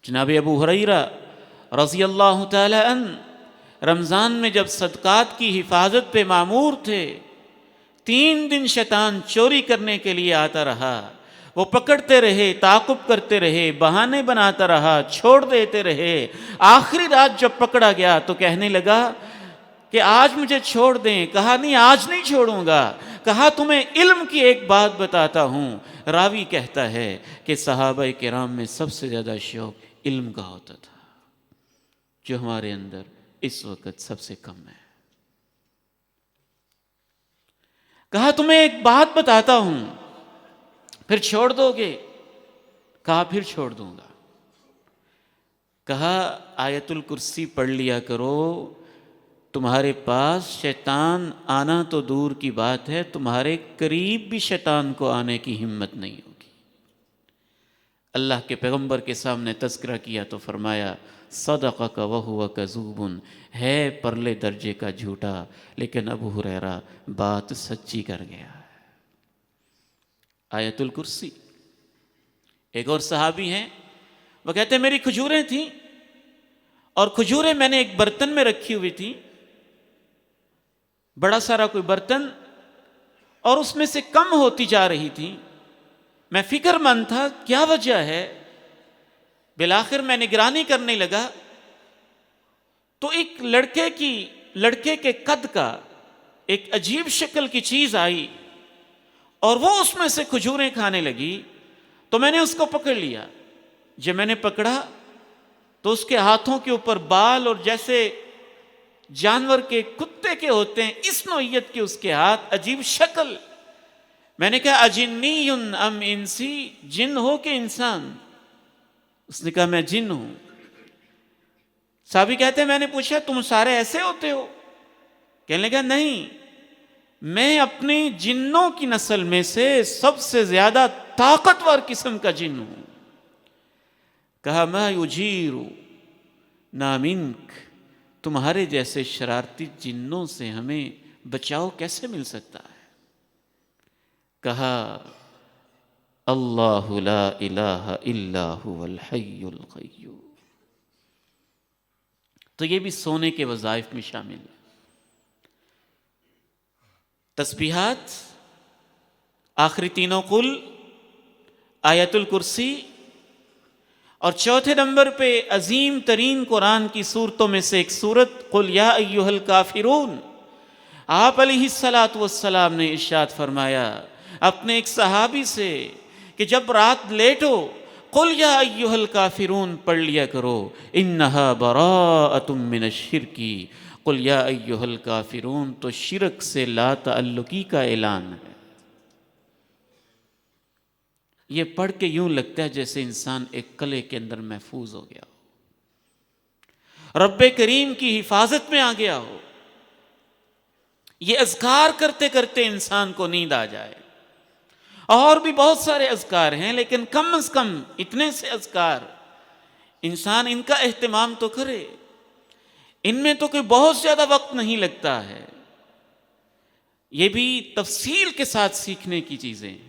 جناب ابو ہریرہ رضی اللہ تعالی عنہ رمضان میں جب صدقات کی حفاظت پہ مامور تھے، 3 دن شیطان چوری کرنے کے لیے آتا رہا، وہ پکڑتے رہے، تعاقب کرتے رہے، بہانے بناتا رہا، چھوڑ دیتے رہے۔ آخری رات جب پکڑا گیا تو کہنے لگا کہ آج مجھے چھوڑ دیں۔ کہا نہیں، آج نہیں چھوڑوں گا۔ کہا تمہیں علم کی ایک بات بتاتا ہوں۔ راوی کہتا ہے کہ صحابہ کرام میں سب سے زیادہ شوق علم کا ہوتا تھا، جو ہمارے اندر اس وقت سب سے کم ہے۔ کہا تمہیں ایک بات بتاتا ہوں، پھر چھوڑ دو گے؟ کہا پھر چھوڑ دوں گا۔ کہا آیت الکرسی پڑھ لیا کرو، تمہارے پاس شیطان آنا تو دور کی بات ہے، تمہارے قریب بھی شیطان کو آنے کی ہمت نہیں ہوگی۔ اللہ کے پیغمبر کے سامنے تذکرہ کیا تو فرمایا صدقک وہو کذوب، ہے پرلے درجے کا جھوٹا، لیکن ابو ہریرہ بات سچی کر گیا ہے۔ آیت الکرسی۔ ایک اور صحابی ہیں، وہ کہتے ہیں میری کھجوریں تھیں اور کھجوریں میں نے ایک برتن میں رکھی ہوئی تھی، بڑا سارا کوئی برتن، اور اس میں سے کم ہوتی جا رہی تھی۔ میں فکر مند تھا کیا وجہ ہے۔ بالآخر میں نگرانی کرنے لگا تو ایک لڑکے کے قد کا ایک عجیب شکل کی چیز آئی اور وہ اس میں سے کھجوریں کھانے لگی، تو میں نے اس کو پکڑ لیا۔ جب میں نے پکڑا تو اس کے ہاتھوں کے اوپر بال، اور جیسے جانور کے کتے کے ہوتے ہیں اس نوعیت کے اس کے ہاتھ، عجیب شکل۔ میں نے کہا اجنی ام انسی، جن ہو کہ انسان؟ اس نے کہا میں جن ہوں۔ صحابی کہتے ہیں میں نے پوچھا تم سارے ایسے ہوتے ہو؟ کہنے لگا نہیں، میں اپنی جنوں کی نسل میں سے سب سے زیادہ طاقتور قسم کا جن ہوں۔ کہا ما یجیر نا منک، تمہارے جیسے شرارتی جنوں سے ہمیں بچاؤ کیسے مل سکتا ہے؟ کہا اللہ لا الہ الا هو الحی القیوم۔ تو یہ بھی سونے کے وظائف میں شامل ہے۔ تسبیحات، آخری تینوں قل، آیت الکرسی، اور چوتھے نمبر پہ عظیم ترین قرآن کی صورتوں میں سے ایک صورت قل یا ایھا الکافرون۔ آپ علیہ الصلاۃ والسلام نے ارشاد فرمایا اپنے ایک صحابی سے کہ جب رات لیٹو قل یا ایھا الکافرون پڑھ لیا کرو، انہا براءۃ من الشرک، قل یا ایھا الکافرون تو شرک سے لا تعلقی کا اعلان ہے۔ یہ پڑھ کے یوں لگتا ہے جیسے انسان ایک قلعے کے اندر محفوظ ہو گیا ہو، رب کریم کی حفاظت میں آ گیا ہو۔ یہ اذکار کرتے کرتے انسان کو نیند آ جائے۔ اور بھی بہت سارے اذکار ہیں، لیکن کم از کم اتنے سے اذکار انسان ان کا اہتمام تو کرے۔ ان میں تو کوئی بہت زیادہ وقت نہیں لگتا ہے، یہ بھی تفصیل کے ساتھ سیکھنے کی چیزیں ہیں۔